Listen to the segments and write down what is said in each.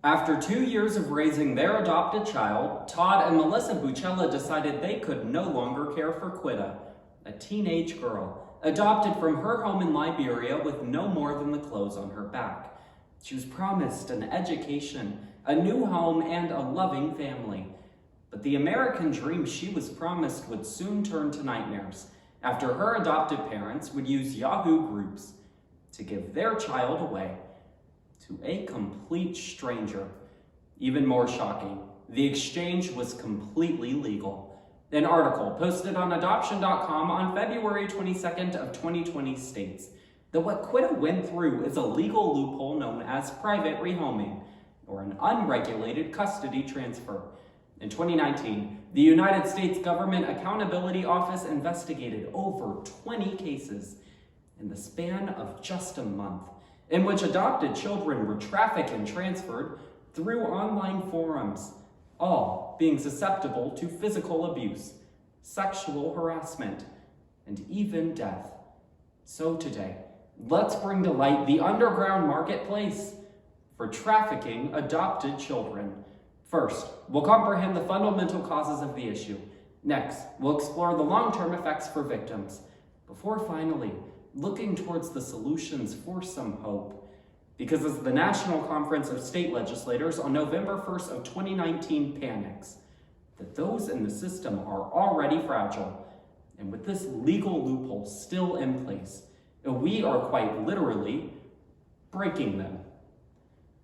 After 2 years of raising their adopted child, Todd and Melissa Buchella decided they could no longer care for Quitta, a teenage girl, adopted from her home in Liberia with no more than the clothes on her back. She was promised an education, a new home, and a loving family. But the American dream she was promised would soon turn to nightmares after her adopted parents would use Yahoo groups to give their child away to a complete stranger. Even more shocking, the exchange was completely legal. An article posted on adoption.com on February 22nd of 2020 states that what Quitta went through is a legal loophole known as private rehoming, or an unregulated custody transfer. In 2019, the United States Government Accountability Office investigated over 20 cases in the span of just a month, in which adopted children were trafficked and transferred through online forums, all being susceptible to physical abuse, sexual harassment, and even death. So today, let's bring to light the underground marketplace for trafficking adopted children. First, we'll comprehend the fundamental causes of the issue. Next, we'll explore the long-term effects for victims, before finally looking towards the solutions for some hope. Because as the National Conference of State Legislators on November 1st of 2019 panics, that those in the system are already fragile, and with this legal loophole still in place, we are quite literally breaking them.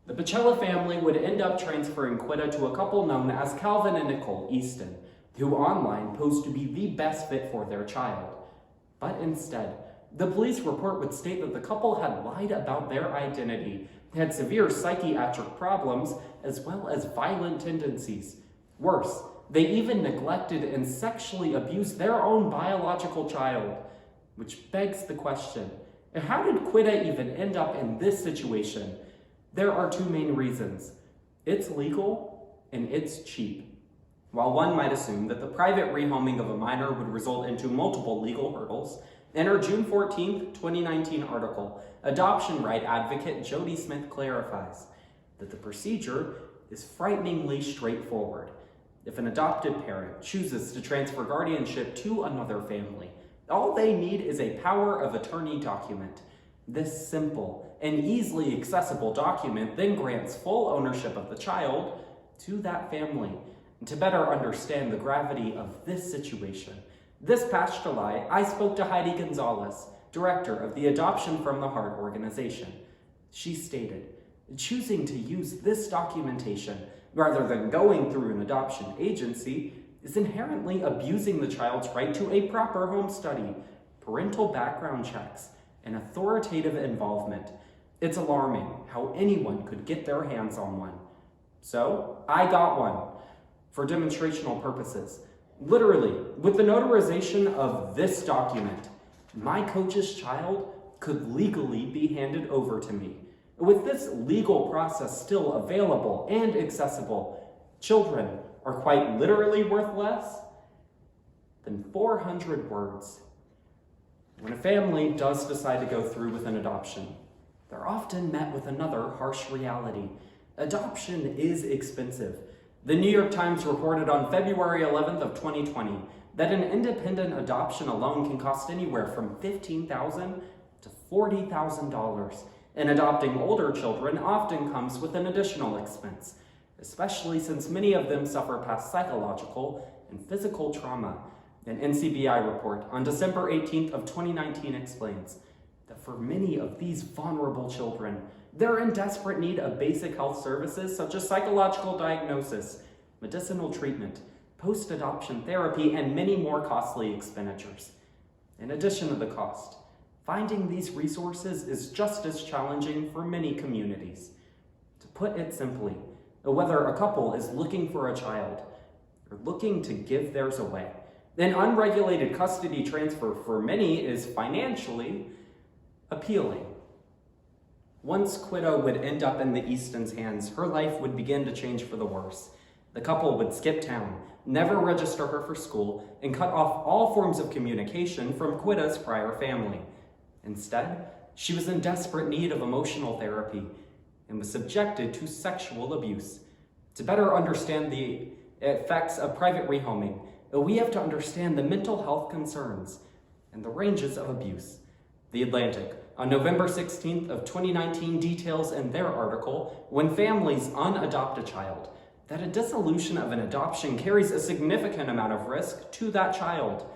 The Buchella family would end up transferring Quitta to a couple known as Calvin and Nicole Easton, who online posed to be the best fit for their child. But instead, the police report would state that the couple had lied about their identity, had severe psychiatric problems, as well as violent tendencies. Worse, they even neglected and sexually abused their own biological child. Which begs the question, how did Quitta even end up in this situation? There are two main reasons. It's legal and it's cheap. While one might assume that the private rehoming of a minor would result into multiple legal hurdles, in her June 14, 2019 article, adoption right advocate Jody Smith clarifies that the procedure is frighteningly straightforward. If an adopted parent chooses to transfer guardianship to another family, all they need is a power of attorney document. This simple and easily accessible document then grants full ownership of the child to that family. And to better understand the gravity of this situation, this past July, I spoke to Heidi Gonzalez, director of the Adoption from the Heart organization. She stated, choosing to use this documentation rather than going through an adoption agency is inherently abusing the child's right to a proper home study, parental background checks, and authoritative involvement. It's alarming how anyone could get their hands on one. So I got one for demonstrational purposes. Literally, with the notarization of this document, my coach's child could legally be handed over to me. With this legal process still available and accessible, children are quite literally worth less than 400 words. When a family does decide to go through with an adoption, they're often met with another harsh reality. Adoption is expensive. The New York Times reported on February 11th of 2020 that an independent adoption alone can cost anywhere from $15,000 to $40,000, and adopting older children often comes with an additional expense, especially since many of them suffer past psychological and physical trauma. An NCBI report on December 18th of 2019 explains that for many of these vulnerable children, they're in desperate need of basic health services such as psychological diagnosis, medicinal treatment, post-adoption therapy, and many more costly expenditures. In addition to the cost, finding these resources is just as challenging for many communities. To put it simply, whether a couple is looking for a child or looking to give theirs away, an unregulated custody transfer for many is financially appealing. Once Quitta would end up in the Easton's hands, her life would begin to change for the worse. The couple would skip town, never register her for school, and cut off all forms of communication from Quitta's prior family. Instead, she was in desperate need of emotional therapy, and was subjected to sexual abuse. To better understand the effects of private rehoming, we have to understand the mental health concerns and the ranges of abuse. The Atlantic, on November 16th of 2019, details in their article, "When families unadopt a child," that a dissolution of an adoption carries a significant amount of risk to that child.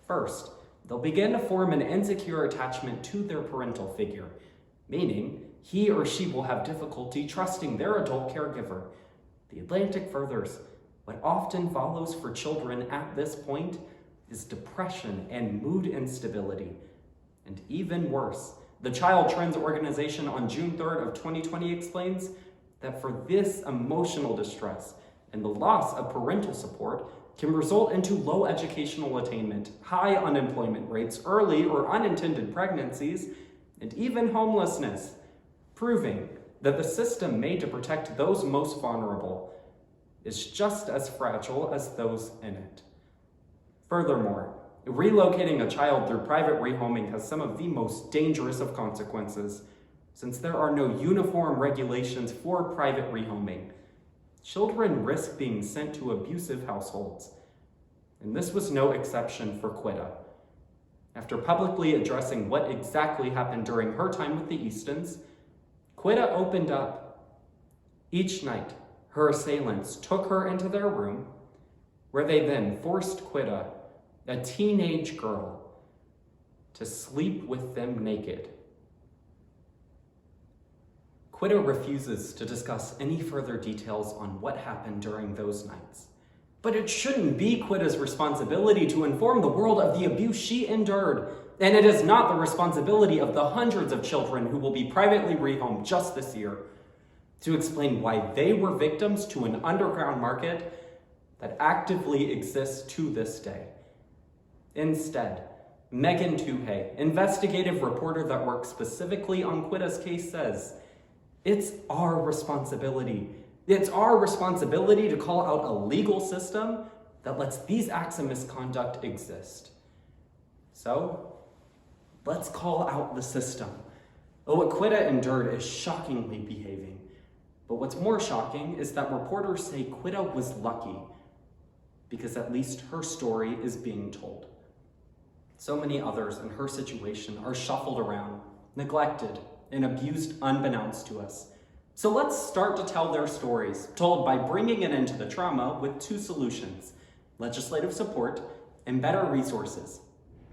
First, they'll begin to form an insecure attachment to their parental figure, meaning he or she will have difficulty trusting their adult caregiver. The Atlantic furthers, what often follows for children at this point is depression and mood instability. And even worse, the Child Trends Organization on June 3rd of 2020 explains that for this emotional distress and the loss of parental support can result into low educational attainment, high unemployment rates, early or unintended pregnancies, and even homelessness, proving that the system made to protect those most vulnerable is just as fragile as those in it. Furthermore, relocating a child through private rehoming has some of the most dangerous of consequences, since there are no uniform regulations for private rehoming. Children risk being sent to abusive households, and this was no exception for Quitta. After publicly addressing what exactly happened during her time with the Eastons, Quitta opened up. Each night, her assailants took her into their room, where they then forced Quitta, a teenage girl, to sleep with them naked. Quitta refuses to discuss any further details on what happened during those nights. But it shouldn't be Quitta's responsibility to inform the world of the abuse she endured, and it is not the responsibility of the hundreds of children who will be privately rehomed just this year to explain why they were victims to an underground market that actively exists to this day. Instead, Megan Tuhey, investigative reporter that works specifically on Quitta's case, says, "It's our responsibility. It's our responsibility to call out a legal system that lets these acts of misconduct exist. So, let's call out the system." What Quitta endured is shockingly behaving. But what's more shocking is that reporters say Quitta was lucky, because at least her story is being told. So many others in her situation are shuffled around, neglected, and abused unbeknownst to us. So let's start to tell their stories, told by bringing an end to the trauma with two solutions: legislative support and better resources.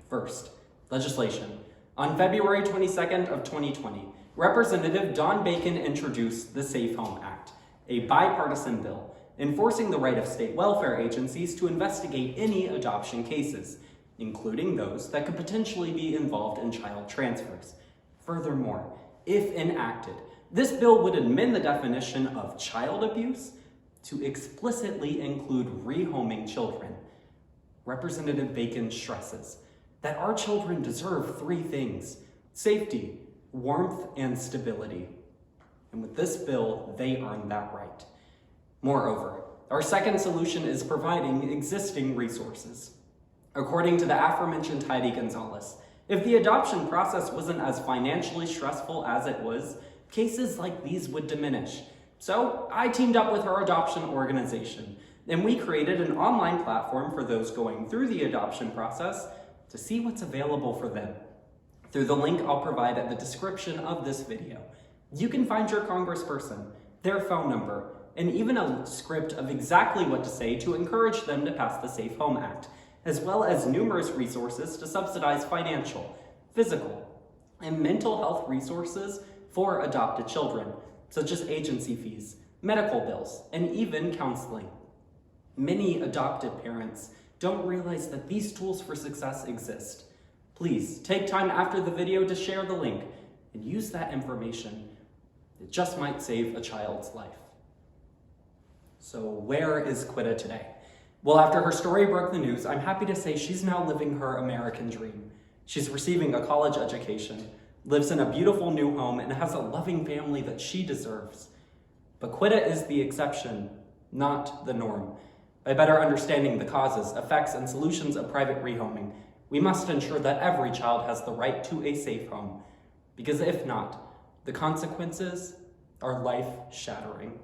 First, legislation. On February 22nd of 2020, Representative Don Bacon introduced the Safe Home Act, a bipartisan bill enforcing the right of state welfare agencies to investigate any adoption cases, including those that could potentially be involved in child transfers. Furthermore, if enacted, this bill would amend the definition of child abuse to explicitly include rehoming children. Representative Bacon stresses that our children deserve three things: safety, warmth, and stability. And with this bill, they earn that right. Moreover, our second solution is providing existing resources. According to the aforementioned Heidi Gonzalez, if the adoption process wasn't as financially stressful as it was, cases like these would diminish. So I teamed up with her adoption organization, and we created an online platform for those going through the adoption process to see what's available for them. Through the link I'll provide at the description of this video, you can find your congressperson, their phone number, and even a script of exactly what to say to encourage them to pass the Safe Home Act, as well as numerous resources to subsidize financial, physical, and mental health resources for adopted children, such as agency fees, medical bills, and even counseling. Many adopted parents don't realize that these tools for success exist. Please take time after the video to share the link and use that information. It just might save a child's life. So where is Quitta today? Well, after her story broke the news, I'm happy to say she's now living her American dream. She's receiving a college education, lives in a beautiful new home, and has a loving family that she deserves. But Quitta is the exception, not the norm. By better understanding the causes, effects, and solutions of private rehoming, we must ensure that every child has the right to a safe home. Because if not, the consequences are life-shattering.